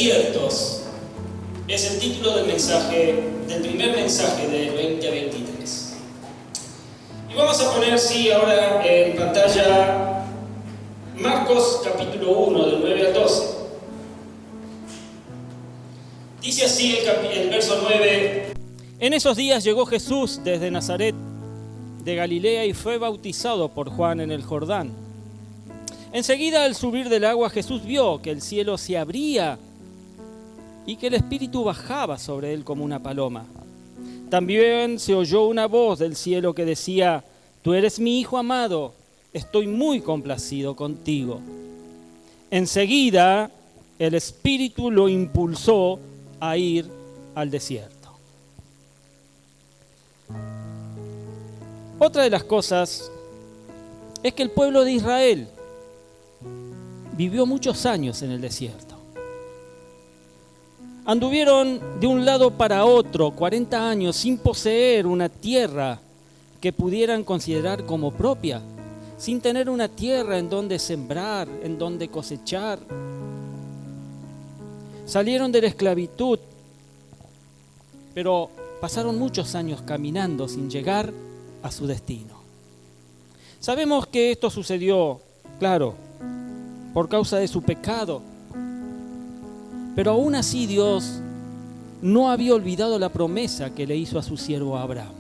desiertos es el título del primer mensaje del 2023. Y vamos a poner, ahora en pantalla Marcos capítulo 1, del 9 al 12. Dice así el verso 9. En esos días llegó Jesús desde Nazaret de Galilea y fue bautizado por Juan en el Jordán. Enseguida, al subir del agua, Jesús vio que el cielo se abría y que el Espíritu bajaba sobre él como una paloma. También se oyó una voz del cielo que decía: «Tú eres mi Hijo amado, estoy muy complacido contigo». Enseguida, el Espíritu lo impulsó a ir al desierto. Otra de las cosas es que el pueblo de Israel vivió muchos años en el desierto. Anduvieron de un lado para otro 40 años sin poseer una tierra que pudieran considerar como propia, sin tener una tierra en donde sembrar, en donde cosechar. Salieron de la esclavitud, pero pasaron muchos años caminando sin llegar a su destino. Sabemos que esto sucedió, claro, por causa de su pecado, pero aún así Dios no había olvidado la promesa que le hizo a su siervo Abraham.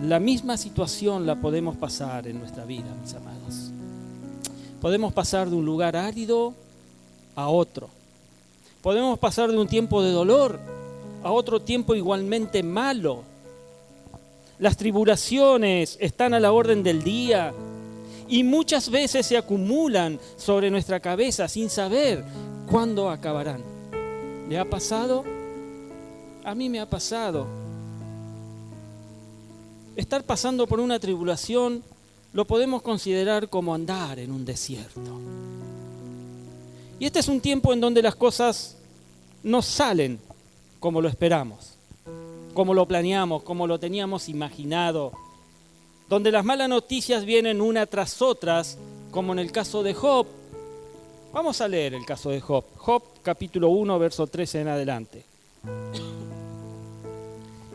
La misma situación la podemos pasar en nuestra vida, mis amados. Podemos pasar de un lugar árido a otro. Podemos pasar de un tiempo de dolor a otro tiempo igualmente malo. Las tribulaciones están a la orden del día y muchas veces se acumulan sobre nuestra cabeza sin saber cuándo acabarán. ¿Le ha pasado? A mí me ha pasado. Estar pasando por una tribulación lo podemos considerar como andar en un desierto. Y este es un tiempo en donde las cosas no salen como lo esperamos, como lo planeamos, como lo teníamos imaginado, donde las malas noticias vienen una tras otras, como en el caso de Job. Vamos a leer el caso de Job. Job capítulo 1, verso 13 en adelante.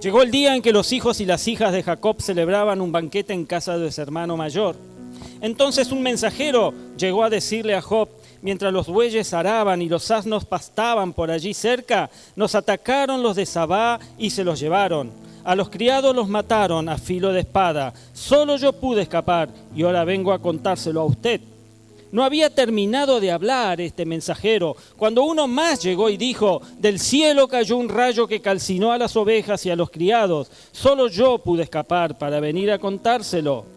Llegó el día en que los hijos y las hijas de Jacob celebraban un banquete en casa de su hermano mayor. Entonces un mensajero llegó a decirle a Job: mientras los bueyes araban y los asnos pastaban por allí cerca, nos atacaron los de Sabá y se los llevaron. A los criados los mataron a filo de espada. Solo yo pude escapar y ahora vengo a contárselo a usted. No había terminado de hablar este mensajero cuando uno más llegó y dijo: del cielo cayó un rayo que calcinó a las ovejas y a los criados. Solo yo pude escapar para venir a contárselo.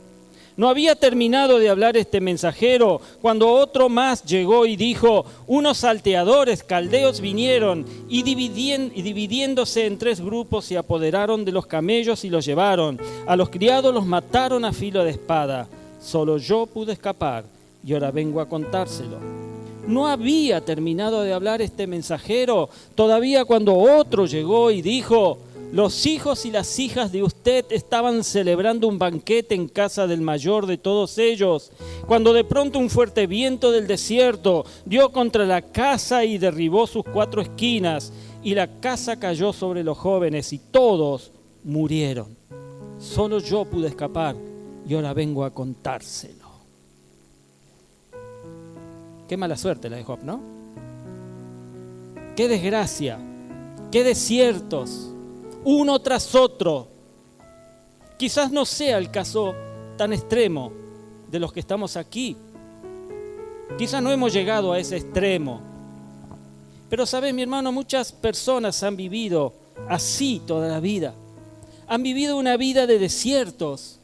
No había terminado de hablar este mensajero cuando otro más llegó y dijo: unos salteadores caldeos vinieron y dividiéndose en 3 grupos se apoderaron de los camellos y los llevaron. A los criados los mataron a filo de espada. Solo yo pude escapar y ahora vengo a contárselo. No había terminado de hablar este mensajero todavía cuando otro llegó y dijo: los hijos y las hijas de usted estaban celebrando un banquete en casa del mayor de todos ellos, cuando de pronto un fuerte viento del desierto dio contra la casa y derribó sus 4 esquinas, y la casa cayó sobre los jóvenes y todos murieron. Solo yo pude escapar y ahora vengo a contárselo. Qué mala suerte la de Job, ¿no? Qué desgracia, qué desiertos, uno tras otro. Quizás no sea el caso tan extremo de los que estamos aquí. Quizás no hemos llegado a ese extremo. Pero sabes, mi hermano, muchas personas han vivido así toda la vida. Han vivido una vida de desiertos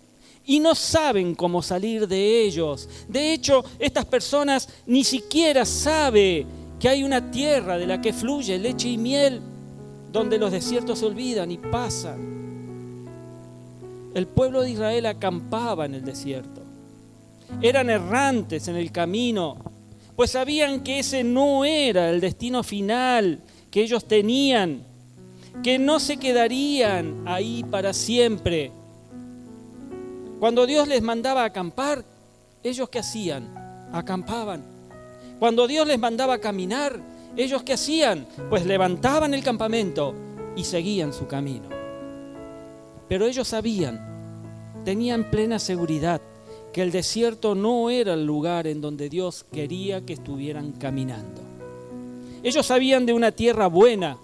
y no saben cómo salir de ellos. De hecho, estas personas ni siquiera saben que hay una tierra de la que fluye leche y miel, donde los desiertos se olvidan y pasan. El pueblo de Israel acampaba en el desierto. Eran errantes en el camino, pues sabían que ese no era el destino final que ellos tenían, que no se quedarían ahí para siempre. Cuando Dios les mandaba a acampar, ¿ellos qué hacían? Acampaban. Cuando Dios les mandaba caminar, ¿ellos qué hacían? Pues levantaban el campamento y seguían su camino. Pero ellos tenían plena seguridad que el desierto no era el lugar en donde Dios quería que estuvieran caminando. Ellos sabían de una tierra buena,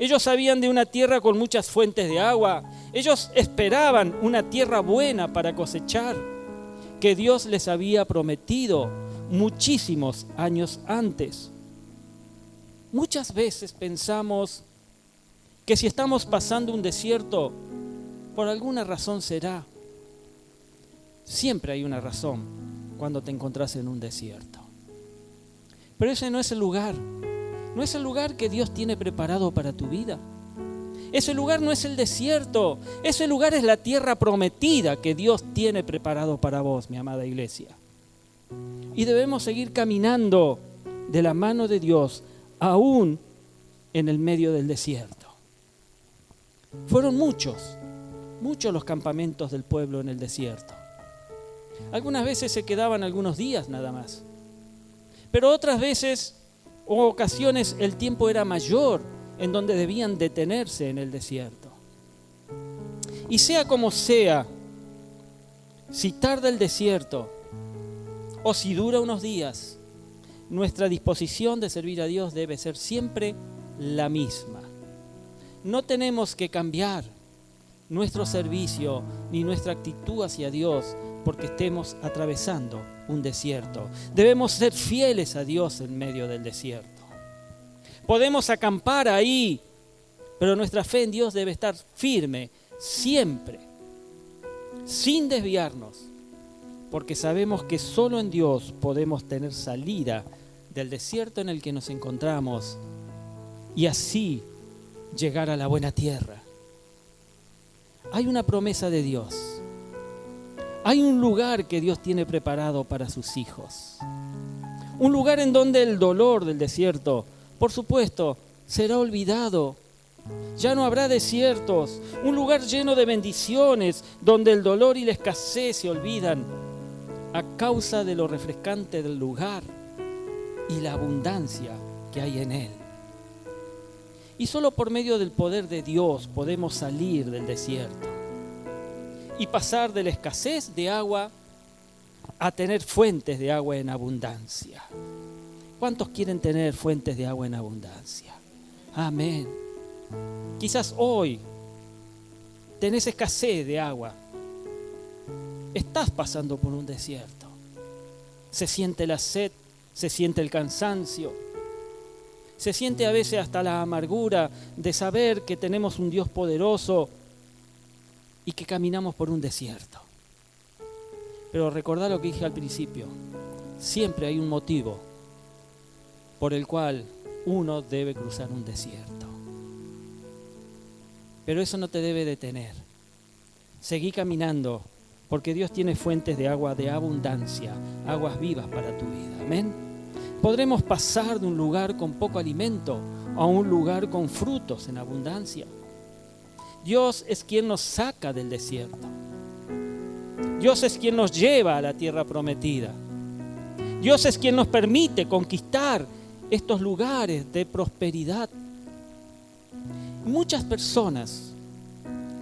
ellos sabían de una tierra con muchas fuentes de agua, ellos esperaban una tierra buena para cosechar, que Dios les había prometido muchísimos años antes. Muchas veces pensamos que si estamos pasando un desierto, por alguna razón será. Siempre hay una razón cuando te encontrás en un desierto. Pero ese no es el lugar. No es el lugar que Dios tiene preparado para tu vida. Ese lugar no es el desierto. Ese lugar es la tierra prometida que Dios tiene preparado para vos, mi amada iglesia. Y debemos seguir caminando de la mano de Dios, aún en el medio del desierto. Fueron muchos los campamentos del pueblo en el desierto. Algunas veces se quedaban algunos días nada más. Pero otras veces o ocasiones el tiempo era mayor en donde debían detenerse en el desierto. Y sea como sea, si tarda el desierto o si dura unos días, nuestra disposición de servir a Dios debe ser siempre la misma. No tenemos que cambiar nuestro servicio ni nuestra actitud hacia Dios porque estemos atravesando un desierto. Debemos ser fieles a Dios en medio del desierto. Podemos acampar ahí, pero nuestra fe en Dios debe estar firme siempre, sin desviarnos, porque sabemos que solo en Dios podemos tener salida del desierto en el que nos encontramos y así llegar a la buena tierra. Hay una promesa de Dios. Hay un lugar que Dios tiene preparado para sus hijos. Un lugar en donde el dolor del desierto, por supuesto, será olvidado. Ya no habrá desiertos. Un lugar lleno de bendiciones, donde el dolor y la escasez se olvidan a causa de lo refrescante del lugar y la abundancia que hay en él. Y solo por medio del poder de Dios podemos salir del desierto y pasar de la escasez de agua a tener fuentes de agua en abundancia. ¿Cuántos quieren tener fuentes de agua en abundancia? Amén. Quizás hoy tenés escasez de agua. Estás pasando por un desierto. Se siente la sed, se siente el cansancio. Se siente a veces hasta la amargura de saber que tenemos un Dios poderoso y que caminamos por un desierto. Pero recordá lo que dije al principio. Siempre hay un motivo por el cual uno debe cruzar un desierto. Pero eso no te debe detener. Seguí caminando, porque Dios tiene fuentes de agua de abundancia, aguas vivas para tu vida. Amén. Podremos pasar de un lugar con poco alimento a un lugar con frutos en abundancia. Dios es quien nos saca del desierto. Dios es quien nos lleva a la tierra prometida. Dios es quien nos permite conquistar estos lugares de prosperidad. Muchas personas,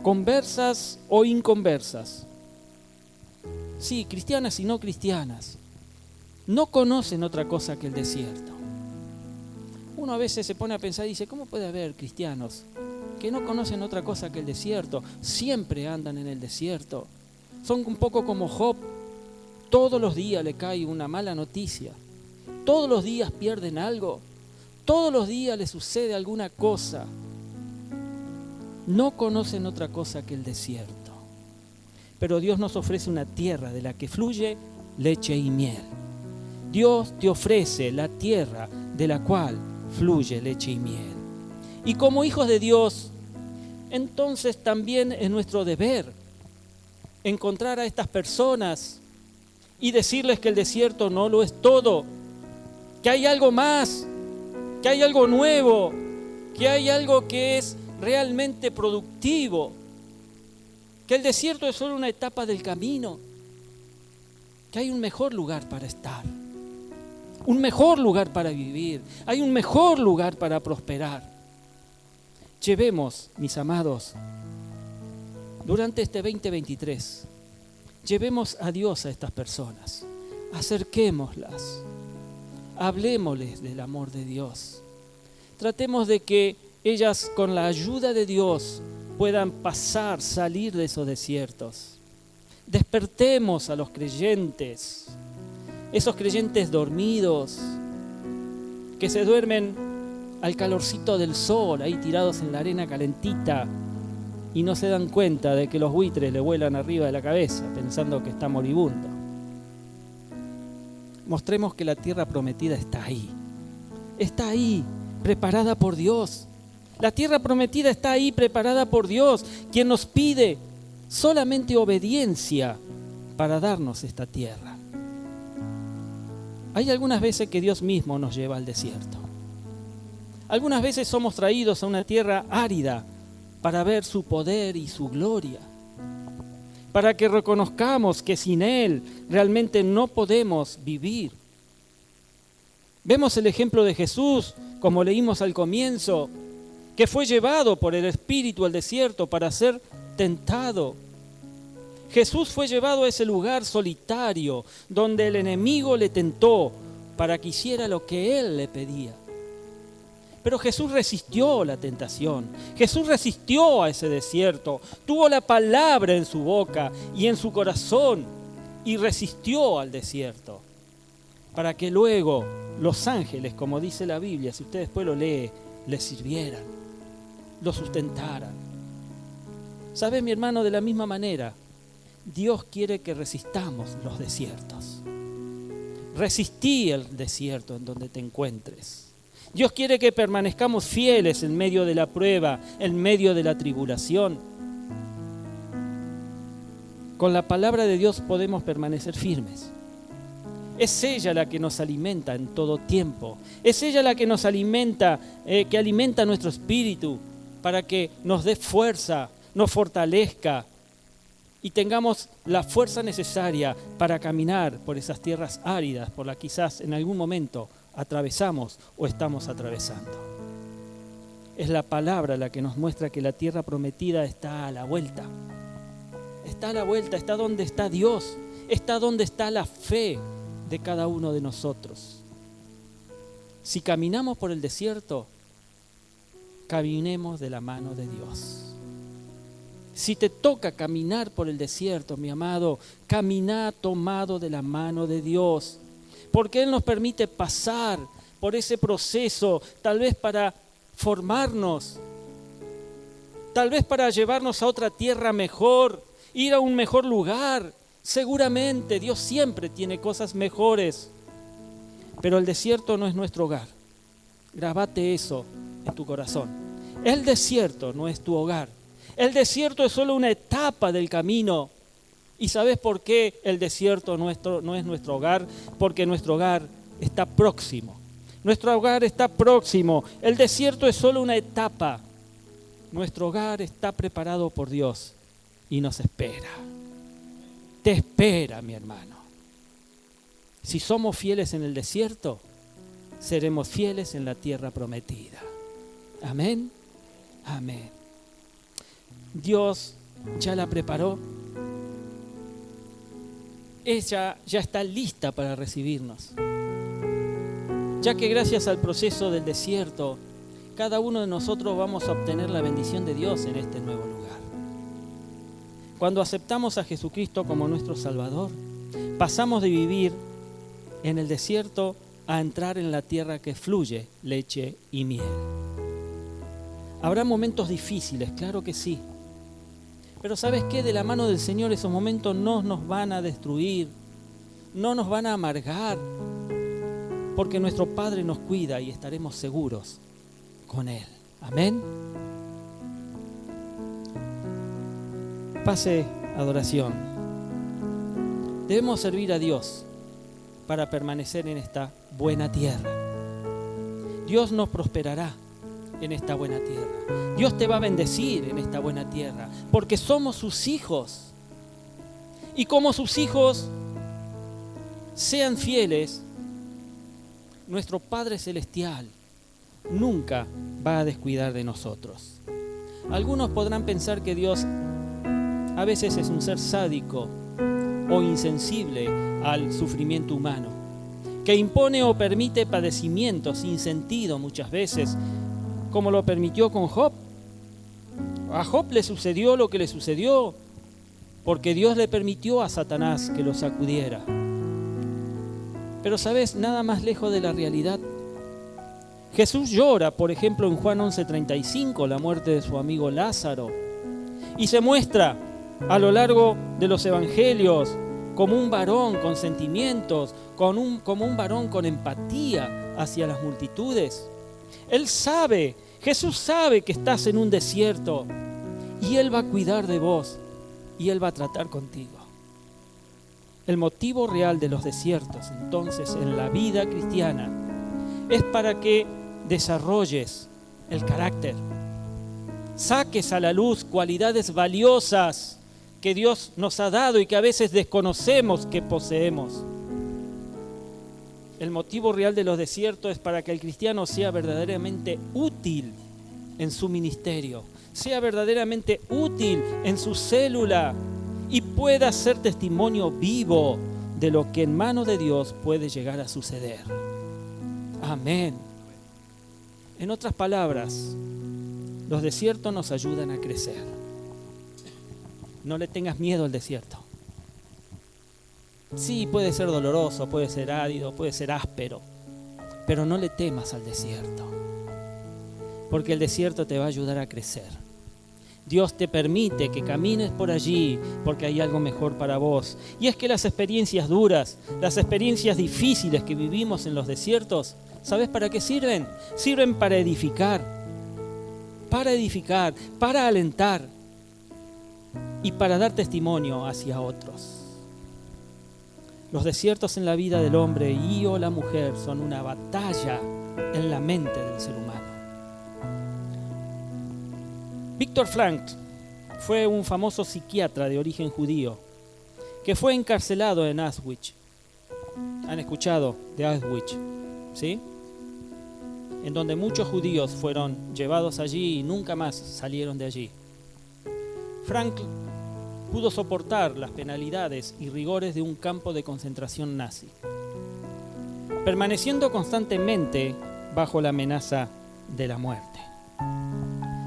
conversas o inconversas, sí, cristianas y no cristianas, no conocen otra cosa que el desierto. Uno a veces se pone a pensar y dice, ¿cómo puede haber cristianos que no conocen otra cosa que el desierto? Siempre andan en el desierto. Son un poco como Job. Todos los días le cae una mala noticia. Todos los días pierden algo. Todos los días les sucede alguna cosa. No conocen otra cosa que el desierto. Pero Dios nos ofrece una tierra de la que fluye leche y miel. Dios te ofrece la tierra de la cual fluye leche y miel. Y como hijos de Dios, entonces también es nuestro deber encontrar a estas personas y decirles que el desierto no lo es todo, que hay algo más, que hay algo nuevo, que hay algo que es realmente productivo, que el desierto es solo una etapa del camino, que hay un mejor lugar para estar. un mejor lugar para vivir, hay un mejor lugar para prosperar. Llevemos, mis amados, durante este 2023, llevemos a Dios a estas personas, acerquémoslas, hablémosles del amor de Dios. Tratemos de que ellas, con la ayuda de Dios, puedan salir de esos desiertos. Despertemos a los creyentes, esos creyentes dormidos, que se duermen al calorcito del sol, ahí tirados en la arena calentita, y no se dan cuenta de que los buitres le vuelan arriba de la cabeza, pensando que está moribundo. Mostremos que la tierra prometida está ahí, preparada por Dios. La tierra prometida está ahí, preparada por Dios, quien nos pide solamente obediencia para darnos esta tierra. Hay algunas veces que Dios mismo nos lleva al desierto. Algunas veces somos traídos a una tierra árida para ver su poder y su gloria, para que reconozcamos que sin Él realmente no podemos vivir. Vemos el ejemplo de Jesús, como leímos al comienzo, que fue llevado por el Espíritu al desierto para ser tentado. Jesús fue llevado a ese lugar solitario donde el enemigo le tentó para que hiciera lo que Él le pedía. Pero Jesús resistió la tentación, Jesús resistió a ese desierto, tuvo la palabra en su boca y en su corazón y resistió al desierto, para que luego los ángeles, como dice la Biblia, si usted después lo lee, le sirvieran, lo sustentaran. ¿Sabe, mi hermano? De la misma manera, Dios quiere que resistamos los desiertos. Resistí el desierto en donde te encuentres. Dios quiere que permanezcamos fieles en medio de la prueba, en medio de la tribulación. Con la palabra de Dios podemos permanecer firmes. Es ella la que nos alimenta en todo tiempo. Es ella la que nos alimenta, que alimenta nuestro espíritu para que nos dé fuerza, nos fortalezca y tengamos la fuerza necesaria para caminar por esas tierras áridas por las que quizás en algún momento atravesamos o estamos atravesando. Es la palabra la que nos muestra que la tierra prometida está a la vuelta. Está a la vuelta, está donde está Dios, está donde está la fe de cada uno de nosotros. Si caminamos por el desierto, caminemos de la mano de Dios. Si te toca caminar por el desierto, mi amado, camina tomado de la mano de Dios. Porque Él nos permite pasar por ese proceso, tal vez para formarnos, tal vez para llevarnos a otra tierra mejor, ir a un mejor lugar. Seguramente Dios siempre tiene cosas mejores, pero el desierto no es nuestro hogar. Grabate eso en tu corazón. El desierto no es tu hogar. El desierto es solo una etapa del camino. ¿Y sabes por qué el desierto no es nuestro hogar? Porque nuestro hogar está próximo. Nuestro hogar está próximo. El desierto es solo una etapa. Nuestro hogar está preparado por Dios y nos espera. Te espera, mi hermano. Si somos fieles en el desierto, seremos fieles en la tierra prometida. Amén. Amén. Dios ya la preparó. Ella ya está lista para recibirnos. Ya que gracias al proceso del desierto, cada uno de nosotros vamos a obtener la bendición de Dios en este nuevo lugar. Cuando aceptamos a Jesucristo como nuestro Salvador, pasamos de vivir en el desierto a entrar en la tierra que fluye leche y miel. Habrá momentos difíciles, claro que sí. Pero ¿sabes qué? De la mano del Señor esos momentos no nos van a destruir, no nos van a amargar, porque nuestro Padre nos cuida y estaremos seguros con Él. Amén. Pase adoración. Debemos servir a Dios para permanecer en esta buena tierra. Dios nos prosperará en esta buena tierra. Dios te va a bendecir en esta buena tierra, porque somos sus hijos. Y como sus hijos, sean fieles nuestro Padre Celestial nunca va a descuidar de nosotros. Algunos podrán pensar que Dios a veces es un ser sádico o insensible al sufrimiento humano, que impone o permite padecimientos sin sentido muchas veces, como lo permitió con Job. A Job le sucedió lo que le sucedió porque Dios le permitió a Satanás que lo sacudiera. Pero ¿sabes? Nada más lejos de la realidad. Jesús llora, por ejemplo, en Juan 11:35, la muerte de su amigo Lázaro, y se muestra a lo largo de los evangelios como un varón con sentimientos, como un varón con empatía hacia las multitudes. Él sabe, Jesús sabe que estás en un desierto y Él va a cuidar de vos y Él va a tratar contigo. El motivo real de los desiertos, entonces, en la vida cristiana es para que desarrolles el carácter, saques a la luz cualidades valiosas que Dios nos ha dado y que a veces desconocemos que poseemos. El motivo real de los desiertos es para que el cristiano sea verdaderamente útil en su ministerio, sea verdaderamente útil en su célula y pueda ser testimonio vivo de lo que en manos de Dios puede llegar a suceder. Amén. En otras palabras, los desiertos nos ayudan a crecer. No le tengas miedo al desierto. Sí, puede ser doloroso, puede ser árido, puede ser áspero, pero no le temas al desierto, porque el desierto te va a ayudar a crecer. Dios te permite que camines por allí porque hay algo mejor para vos. Y es que las experiencias duras, las experiencias difíciles que vivimos en los desiertos, ¿sabes para qué sirven? Sirven para edificar, para alentar y para dar testimonio hacia otros. Los desiertos en la vida del hombre y o la mujer son una batalla en la mente del ser humano. Viktor Frankl fue un famoso psiquiatra de origen judío que fue encarcelado en Auschwitz. ¿Han escuchado de Auschwitz? ¿Sí? En donde muchos judíos fueron llevados allí y nunca más salieron de allí. Frankl pudo soportar las penalidades y rigores de un campo de concentración nazi, permaneciendo constantemente bajo la amenaza de la muerte.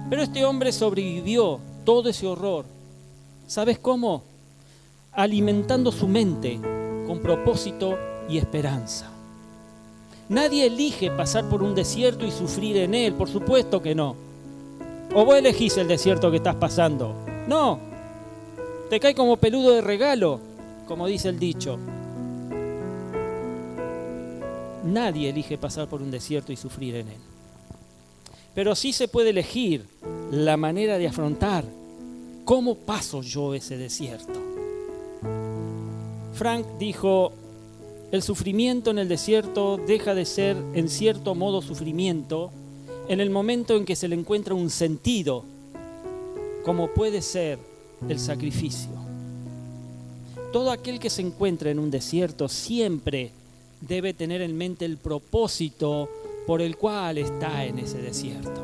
Pero este hombre sobrevivió todo ese horror. ¿Sabes cómo? Alimentando su mente con propósito y esperanza. Nadie elige pasar por un desierto y sufrir en él, por supuesto que no. ¿O vos elegís el desierto que estás pasando? No. Te cae como peludo de regalo, como dice el dicho. Nadie elige pasar por un desierto y sufrir en él. Pero sí se puede elegir la manera de afrontar cómo paso yo ese desierto. Frank dijo, el sufrimiento en el desierto deja de ser en cierto modo sufrimiento en el momento en que se le encuentra un sentido, como puede ser el sacrificio. Todo aquel que se encuentra en un desierto siempre debe tener en mente el propósito por el cual está en ese desierto.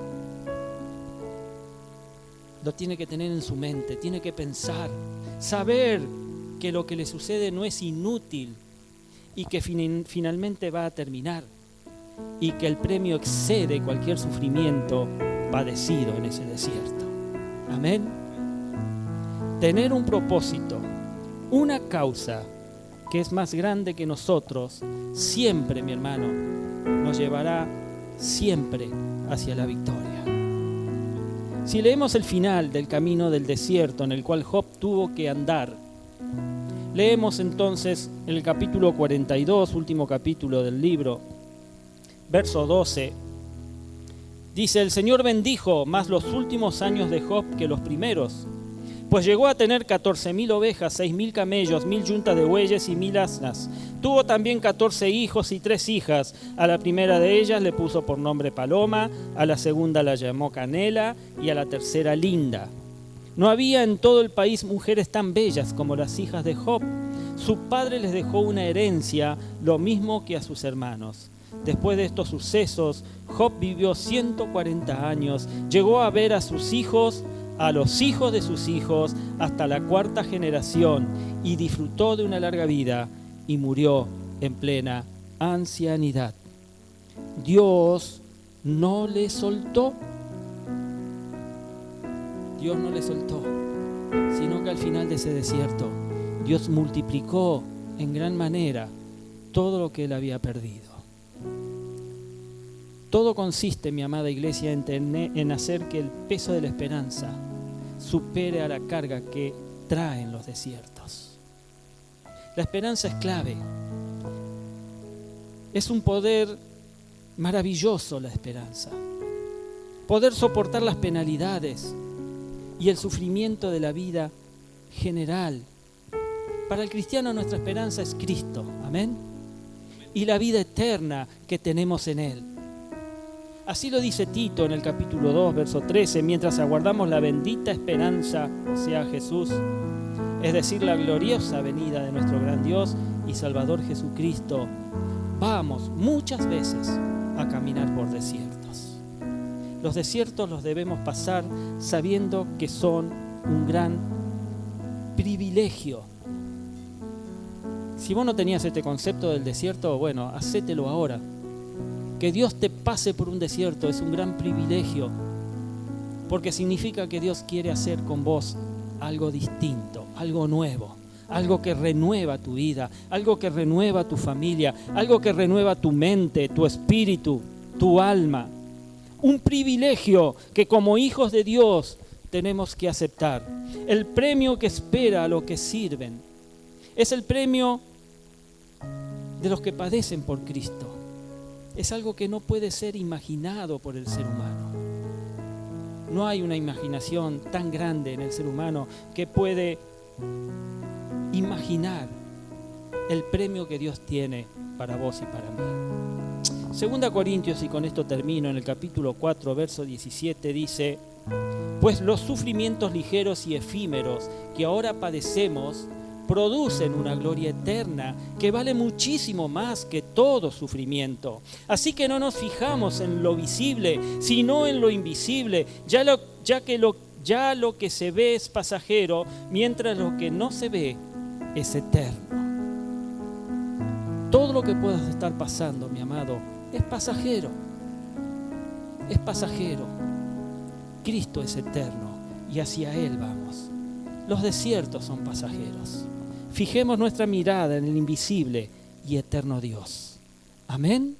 Lo tiene que tener en su mente, tiene que pensar, saber que lo que le sucede no es inútil y que finalmente va a terminar y que el premio excede cualquier sufrimiento padecido en ese desierto. Amén. Tener un propósito, una causa que es más grande que nosotros, siempre, mi hermano, nos llevará siempre hacia la victoria. Si leemos el final del camino del desierto en el cual Job tuvo que andar, leemos entonces en el capítulo 42, último capítulo del libro, verso 12, dice, el Señor bendijo más los últimos años de Job que los primeros, pues llegó a tener 14,000 ovejas, 6,000 camellos, 1,000 yuntas de bueyes y 1,000 asnas. Tuvo también 14 hijos y 3 hijas. A la primera de ellas le puso por nombre Paloma, a la segunda la llamó Canela y a la tercera Linda. No había en todo el país mujeres tan bellas como las hijas de Job. Su padre les dejó una herencia, lo mismo que a sus hermanos. Después de estos sucesos, Job vivió 140 años, llegó a ver a sus hijos, a los hijos de sus hijos, hasta la 4ª generación, y disfrutó de una larga vida y murió en plena ancianidad. Dios no le soltó. Dios no le soltó, sino que al final de ese desierto, Dios multiplicó en gran manera todo lo que él había perdido. Todo consiste, mi amada iglesia, en hacer que el peso de la esperanza supere a la carga que traen los desiertos. La esperanza es clave. Es un poder maravilloso la esperanza. Poder soportar las penalidades y el sufrimiento de la vida general. Para el cristiano nuestra esperanza es Cristo, amén, y la vida eterna que tenemos en Él. Así lo dice Tito en el capítulo 2, verso 13, mientras aguardamos la bendita esperanza, o sea Jesús, es decir, la gloriosa venida de nuestro gran Dios y Salvador Jesucristo, vamos muchas veces a caminar por desiertos. Los desiertos los debemos pasar sabiendo que son un gran privilegio. Si vos no tenías este concepto del desierto, bueno, hacételo ahora. Que Dios te pase por un desierto es un gran privilegio, porque significa que Dios quiere hacer con vos algo distinto, algo nuevo, algo que renueva tu vida, algo que renueva tu familia, algo que renueva tu mente, tu espíritu, tu alma. Un privilegio que como hijos de Dios tenemos que aceptar. El premio que espera a los que sirven es el premio de los que padecen por Cristo. Es algo que no puede ser imaginado por el ser humano. No hay una imaginación tan grande en el ser humano que puede imaginar el premio que Dios tiene para vos y para mí. 2 Corintios, y con esto termino, en el capítulo 4, verso 17 dice: pues los sufrimientos ligeros y efímeros que ahora padecemos producen una gloria eterna que vale muchísimo más que todo sufrimiento. Así que no nos fijamos en lo visible, sino en lo invisible, ya lo que se ve es pasajero, mientras lo que no se ve es eterno. Todo lo que puedas estar pasando, mi amado, es pasajero. Es pasajero. Cristo es eterno y hacia Él vamos. Los desiertos son pasajeros. Fijemos nuestra mirada en el invisible y eterno Dios. Amén.